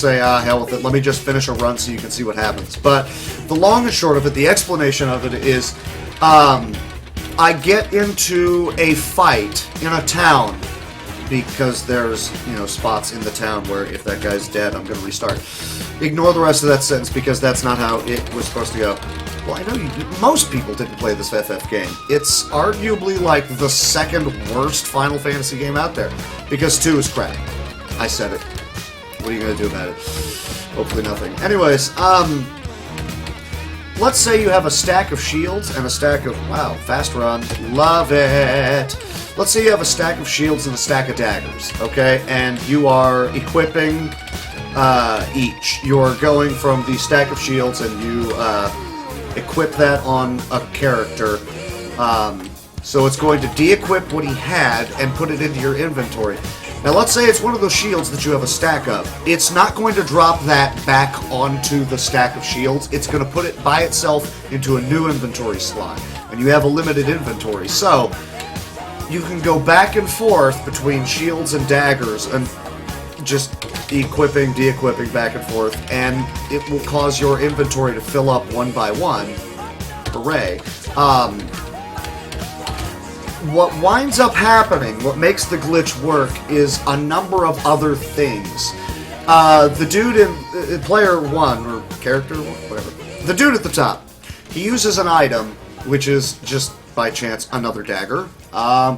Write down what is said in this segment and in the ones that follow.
say, hell with it, let me just finish a run so you can see what happens. But the long and short of it, the explanation of it is, I get into a fight in a town because there's, you know, spots in the town where if that guy's dead, I'm going to restart. Ignore the rest of that sentence because that's not how it was supposed to go. Well, I know most people didn't play this FF game. It's arguably like the second worst Final Fantasy game out there because 2 is crap. I said it. What are you going to do about it? Hopefully nothing. Anyways, let's say you have a stack of shields and a stack of... Wow, fast run. Love it. Let's say you have a stack of shields and a stack of daggers, okay? And you are equipping each. You're going from the stack of shields and you equip that on a character. So it's going to de-equip what he had and put it into your inventory. Now let's say it's one of those shields that you have a stack of. It's not going to drop that back onto the stack of shields. It's going to put it by itself into a new inventory slot. And you have a limited inventory. So you can go back and forth between shields and daggers and just equipping, de-equipping back and forth. And it will cause your inventory to fill up one by one. Hooray. What winds up happening, what makes the glitch work, is a number of other things. The dude in player 1, or character 1, whatever, the dude at the top, he uses an item, which is just, by chance, another dagger.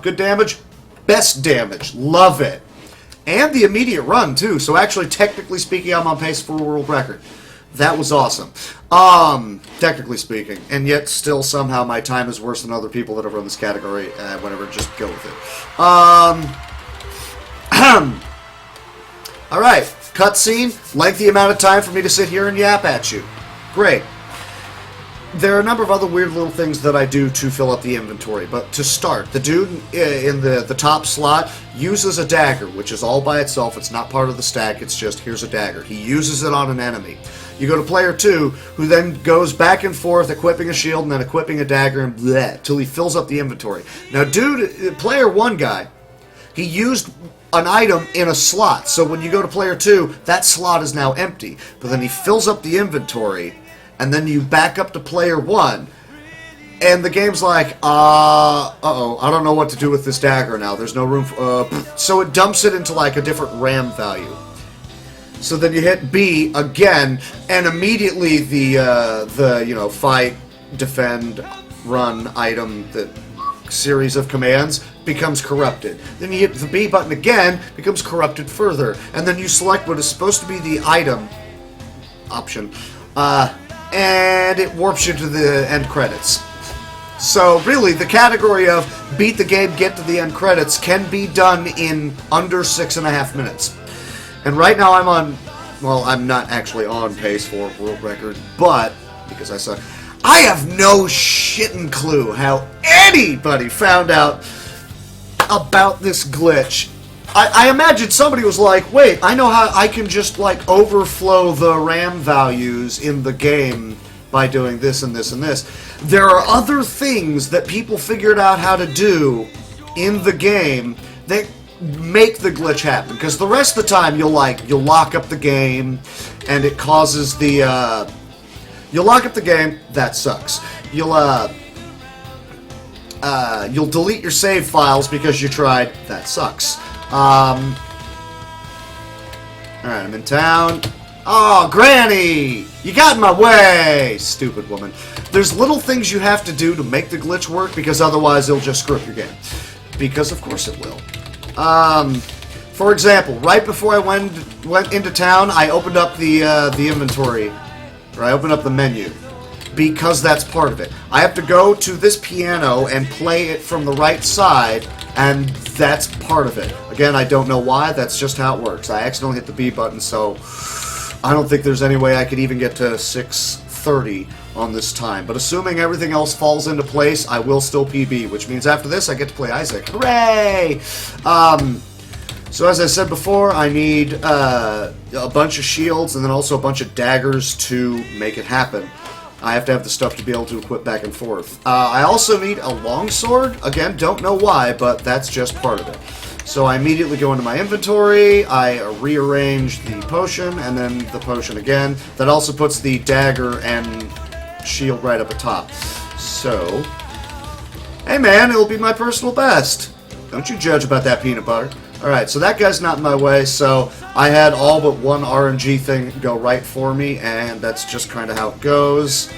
Good damage, best damage, love it. And the immediate run, too, so actually, technically speaking, I'm on pace for a world record. That was awesome. Technically speaking. And yet, still, somehow, my time is worse than other people that have run this category. Whatever, just go with it. Alright, cutscene. Lengthy amount of time for me to sit here and yap at you. Great. There are a number of other weird little things that I do to fill up the inventory, but to start, the dude in the top slot uses a dagger, which is all by itself. It's not part of the stack, it's just, here's a dagger. He uses it on an enemy. You go to player 2, who then goes back and forth, equipping a shield and then equipping a dagger, and bleh, till he fills up the inventory. Now, dude, player 1 guy, he used an item in a slot, so when you go to player 2, that slot is now empty. But then he fills up the inventory, and then you back up to player 1, and the game's like, uh-oh, I don't know what to do with this dagger now. There's no room for, so it dumps it into, like, a different RAM value. So then you hit B again, and immediately the you know, fight, defend, run item, the series of commands becomes corrupted. Then you hit the B button again, becomes corrupted further. And then you select what is supposed to be the item option, and it warps you to the end credits. So really, the category of beat the game, get to the end credits can be done in under 6.5 minutes. And right now I'm on, well, I'm not actually on pace for world record, but, because I suck, I have no shitting clue how anybody found out about this glitch. I imagine somebody was like, wait, I know how I can just, like, overflow the RAM values in the game by doing this and this and this. There are other things that people figured out how to do in the game that make the glitch happen, because the rest of the time you'll lock up the game and it causes the you'll lock up the game, that sucks. You'll delete your save files because you tried, that sucks. Alright, I'm in town. Oh, Granny! You got in my way! Stupid woman. There's little things you have to do to make the glitch work, because otherwise it'll just screw up your game. Because of course it will. For example, right before I went into town, I opened up the inventory, or I opened up the menu, because that's part of it. I have to go to this piano and play it from the right side, and that's part of it. Again, I don't know why, that's just how it works. I accidentally hit the B button, so I don't think there's any way I could even get to 6:30 on this time. But assuming everything else falls into place, I will still PB, which means after this I get to play Isaac. Hooray! So as I said before, I need a bunch of shields and then also a bunch of daggers to make it happen. I have to have the stuff to be able to equip back and forth. I also need a longsword. Again, don't know why, but that's just part of it. So I immediately go into my inventory, I rearrange the potion, and then the potion again. That also puts the dagger and shield right up at top. So, hey man, it'll be my personal best. Don't you judge about that peanut butter. Alright, so that guy's not in my way, so I had all but one RNG thing go right for me, and that's just kind of how it goes.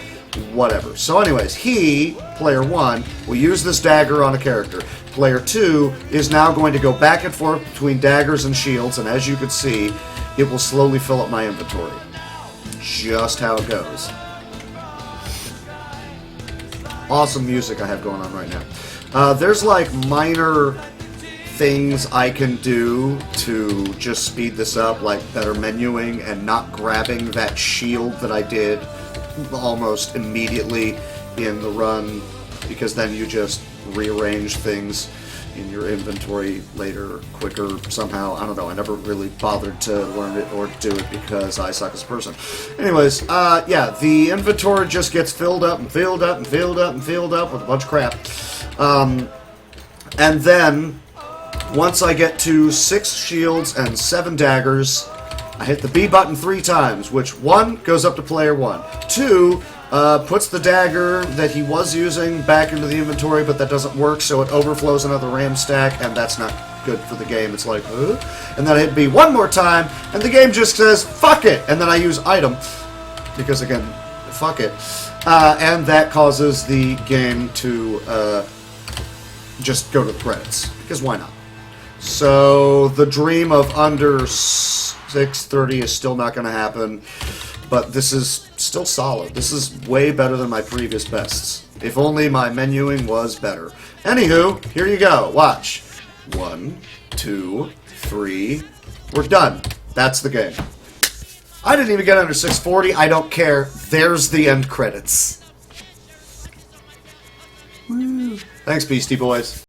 Whatever. So anyways, he, player 1, will use this dagger on a character. Player 2 is now going to go back and forth between daggers and shields, and as you can see, it will slowly fill up my inventory. Just how it goes. Awesome music I have going on right now. There's like minor things I can do to just speed this up, like better menuing and not grabbing that shield that I did almost immediately in the run, because then you just rearrange things in your inventory later, quicker, somehow. I don't know, I never really bothered to learn it or do it because I suck as a person. Anyways, yeah, the inventory just gets filled up and filled up and filled up and filled up with a bunch of crap. And then, once I get to 6 shields and 7 daggers, I hit the B button 3 times, which 1 goes up to player 1. 2 puts the dagger that he was using back into the inventory, but that doesn't work, so it overflows another RAM stack, and that's not good for the game. It's like, huh? And then I hit B 1 more time, and the game just says, fuck it! And then I use item, because again, fuck it. And that causes the game to just go to the credits, because why not? So the dream of under 6:30 is still not going to happen, but this is still solid. This is way better than my previous bests. If only my menuing was better. Anywho, here you go. Watch. 1, 2, 3. We're done. That's the game. I didn't even get under 640. I don't care. There's the end credits. Woo. Thanks, Beastie Boys.